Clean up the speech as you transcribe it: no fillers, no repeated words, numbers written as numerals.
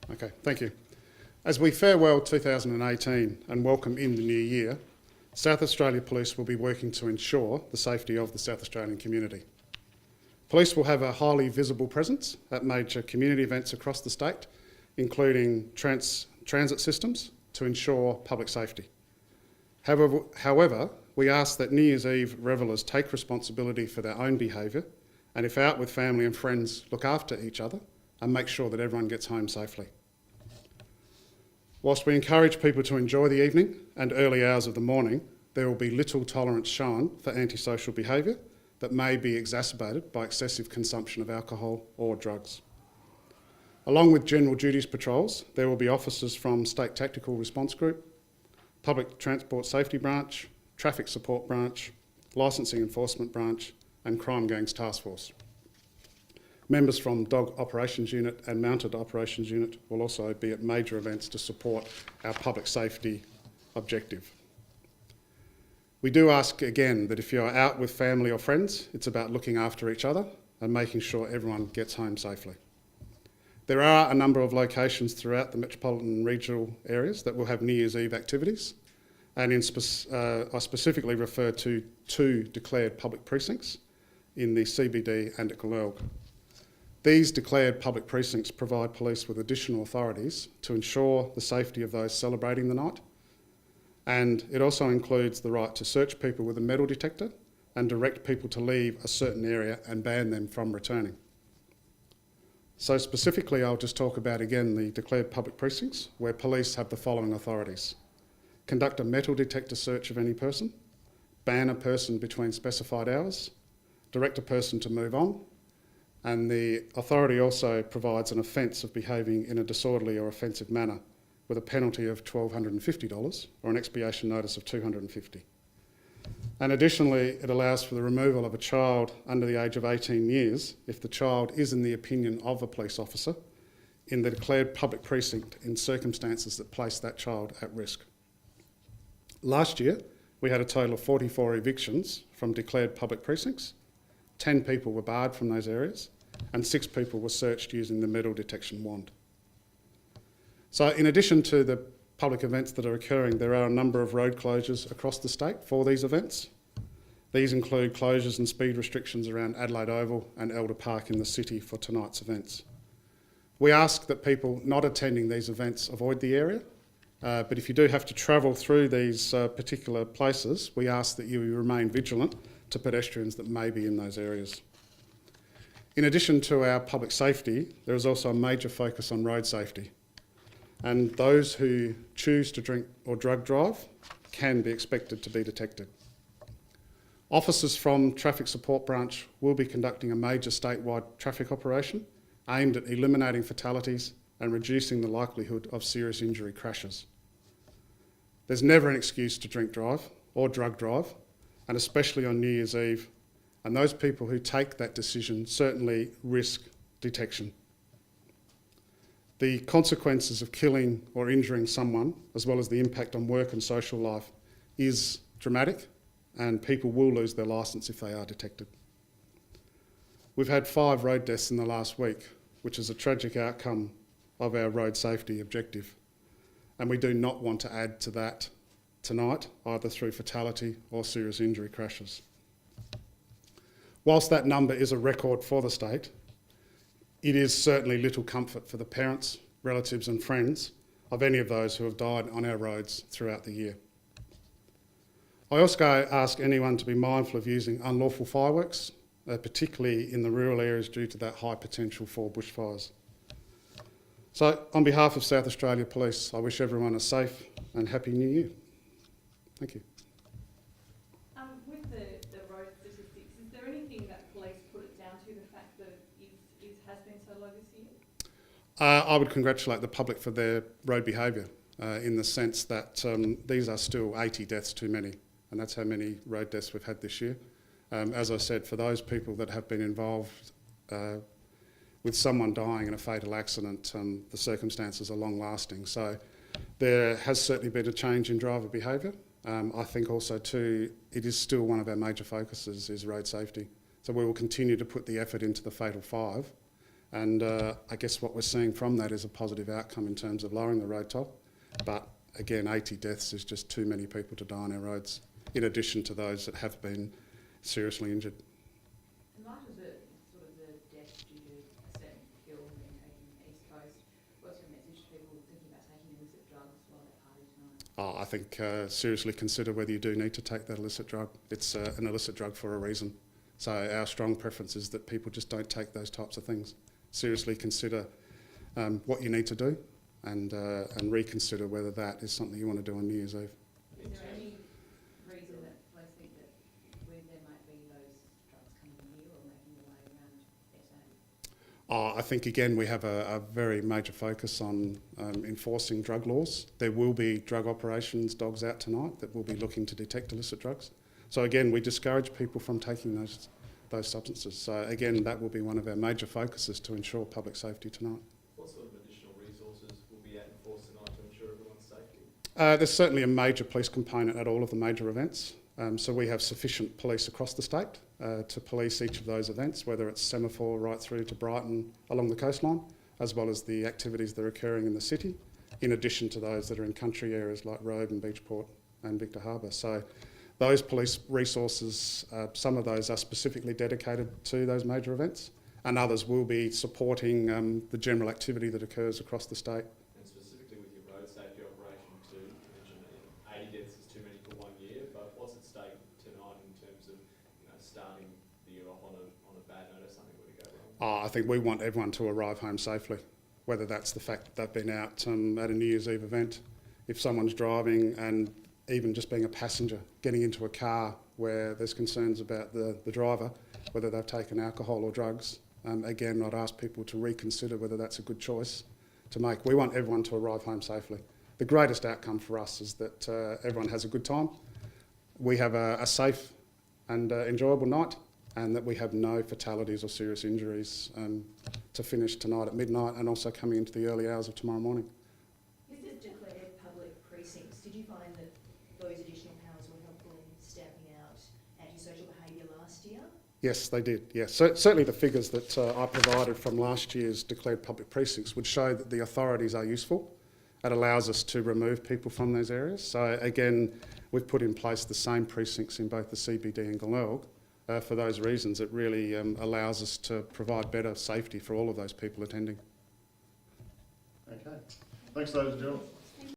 Okay, thank you. As we farewell 2018 and welcome in the new year, South Australia Police will be working to ensure the safety of the South Australian community. Police will have a highly visible presence at major community events across the state, including transit systems, to ensure public safety. However, we ask that New Year's Eve revellers take responsibility for their own behaviour, and if out with family and friends, look after each other and make sure that everyone gets home safely. Whilst we encourage people to enjoy the evening and early hours of the morning, there will be little tolerance shown for antisocial behaviour that may be exacerbated by excessive consumption of alcohol or drugs. Along with general duties patrols, there will be officers from State Tactical Response Group, Public Transport Safety Branch, Traffic Support Branch, Licensing Enforcement Branch and Crime Gangs Task Force. Members from Dog Operations Unit and Mounted Operations Unit will also be at major events to support our public safety objective. We do ask again that if you're out with family or friends, it's about looking after each other and making sure everyone gets home safely. There are a number of locations throughout the metropolitan and regional areas that will have New Year's Eve activities, and I specifically refer to 2 declared public precincts in the CBD and at Glenelg. These declared public precincts provide police with additional authorities to ensure the safety of those celebrating the night, and it also includes the right to search people with a metal detector and direct people to leave a certain area and ban them from returning. So specifically, I'll just talk about again the declared public precincts where police have the following authorities: conduct a metal detector search of any person, ban a person between specified hours, direct a person to move on, and the authority also provides an offence of behaving in a disorderly or offensive manner with a penalty of $1,250 or an expiation notice of $250. And additionally, it allows for the removal of a child under the age of 18 years if the child is in the opinion of a police officer in the declared public precinct in circumstances that place that child at risk. Last year, we had a total of 44 evictions from declared public precincts. 10 people were barred from those areas and 6 people were searched using the metal detection wand. So in addition to the public events that are occurring, there are a number of road closures across the state for these events. These include closures and speed restrictions around Adelaide Oval and Elder Park in the city for tonight's events. We ask that people not attending these events avoid the area, but if you do have to travel through these particular places, we ask that you remain vigilant to pedestrians that may be in those areas. In addition to our public safety, there is also a major focus on road safety, and those who choose to drink or drug drive can be expected to be detected. Officers from Traffic Support Branch will be conducting a major statewide traffic operation aimed at eliminating fatalities and reducing the likelihood of serious injury crashes. There's never an excuse to drink drive or drug drive, and especially on New Year's Eve, and those people who take that decision certainly risk detection. The consequences of killing or injuring someone, as well as the impact on work and social life, is dramatic, and people will lose their licence if they are detected. We've had 5 road deaths in the last week, which is a tragic outcome of our road safety objective, and we do not want to add to that tonight, either through fatality or serious injury crashes. Whilst that number is a record for the state, it is certainly little comfort for the parents, relatives and friends of any of those who have died on our roads throughout the year. I also ask anyone to be mindful of using unlawful fireworks, particularly in the rural areas due to that high potential for bushfires. So on behalf of South Australia Police, I wish everyone a safe and happy New Year. Thank you. With the road statistics, is there anything that police put it down to, the fact that it has been so low this year? I would congratulate the public for their road behaviour in the sense that these are still 80 deaths too many, and that's how many road deaths we've had this year. As I said, for those people that have been involved with someone dying in a fatal accident, the circumstances are long lasting. So there has certainly been a change in driver behaviour. I think also too, it is still one of our major focuses is road safety. So we will continue to put the effort into the Fatal 5 And I guess what we're seeing from that is a positive outcome in terms of lowering the road toll. But again, 80 deaths is just too many people to die on our roads, in addition to those that have been seriously injured. In light of the sort of the deaths due to a certain fuel being taken from the East Coast, what's your message to people thinking about taking illicit drugs while they party tonight? I think seriously consider whether you do need to take that illicit drug. It's an illicit drug for a reason. So our strong preference is that people just don't take those types of things. Seriously consider what you need to do and reconsider whether that is something you want to do on New Year's Eve. Is there any reason that police think that there might be those drugs coming here or making their way around SA? I think, again, we have a very major focus on enforcing drug laws. There will be drug operations dogs out tonight that will be looking to detect illicit drugs. So, again, we discourage people from taking those substances. So, again, that will be one of our major focuses to ensure public safety tonight. What sort of additional resources will be at force tonight to ensure everyone's safety? There's certainly a major police component at all of the major events. So we have sufficient police across the state to police each of those events, whether it's Semaphore right through to Brighton along the coastline, as well as the activities that are occurring in the city, in addition to those that are in country areas like Robe and Beachport and Victor Harbour. So those police resources, some of those are specifically dedicated to those major events, and others will be supporting the general activity that occurs across the state. And specifically with your road safety operation too, you mentioned that 80 deaths is too many for 1 year, but what's at stake tonight in terms of starting the year off on a bad note or something were to go wrong? I think we want everyone to arrive home safely, whether that's the fact that they've been out at a New Year's Eve event. If someone's driving and even just being a passenger, getting into a car where there's concerns about the driver, whether they've taken alcohol or drugs, again, I'd ask people to reconsider whether that's a good choice to make. We want everyone to arrive home safely. The greatest outcome for us is that everyone has a good time, we have a safe and enjoyable night, and that we have no fatalities or serious injuries to finish tonight at midnight and also coming into the early hours of tomorrow morning. With the declared public precincts, did you find that those additional powers were helpful in stamping out antisocial behaviour last year? Yes, they did. Yes, certainly the figures that I provided from last year's declared public precincts would show that the authorities are useful. It allows us to remove people from those areas. So again, we've put in place the same precincts in both the CBD and Glenelg. For those reasons, it really allows us to provide better safety for all of those people attending. Okay. Thanks, ladies and gentlemen.